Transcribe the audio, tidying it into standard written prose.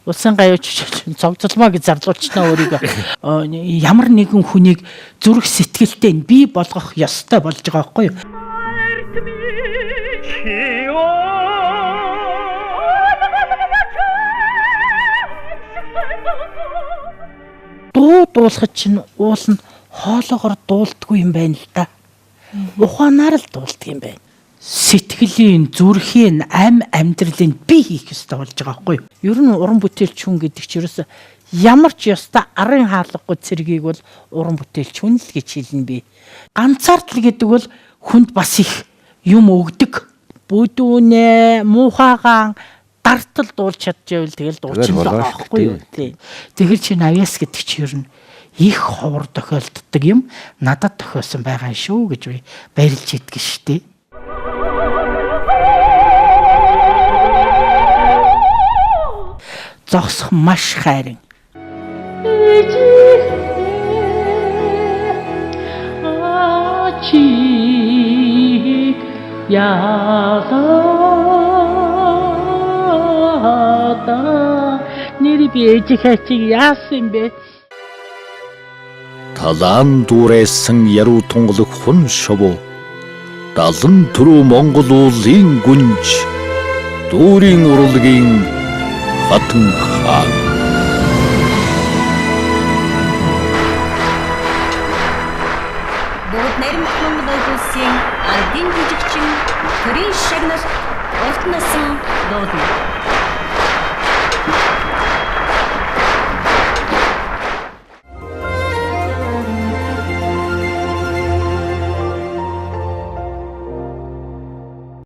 Улсын гаюуч цогцолмоо гэж зарлуулчихна өөрийгөө. Ямар нэгэн хүнийг зүрх сэтгэлтэй бий болгох ёстой болж байгаа байхгүй юу? Дуулахад чинь уул нь хоолоогоор дуулдаггүй юм байна л да. Ухаанаар л дуулдаг юм байна. Сэтгэлийн, зүрхийн, амьдралын бий хийх ёстой болж байгаа байхгүй юу? Ер нь уран бүтээлч хүн гэдэг чинь ерөөсө ямар ч ёстой арын хаалгагүй цэргийг бол уран бүтээлч хүн л гэж хэлнэ би. Ганцаардл гэдэг бол хүнд бас их юм өгдөг. Бүдүүнэ, муухайгаан дартал дуулж чадчихвэл тэгэл дуучин л байгаа байхгүй юу? Тэгэхээр чи авьяас гэдэг чи ер нь их ховор тохиолддог юм надад тохиолсон байгаа шүү гэж би баярлж идэх штеп. Зогсох маш хайрын. Нэр би ээжийнхээ чиг яасан бэ? Талаан дүүрээсэн яруу тунгалаг хүн шовоо. Далан түрүү Монгол уулын гүнж. Дүүрийн урлагийн хатан хаан. Бүгд нарийн Монгол улсын ардын жүжигчин Төрийн шагнал урт насан дуудана.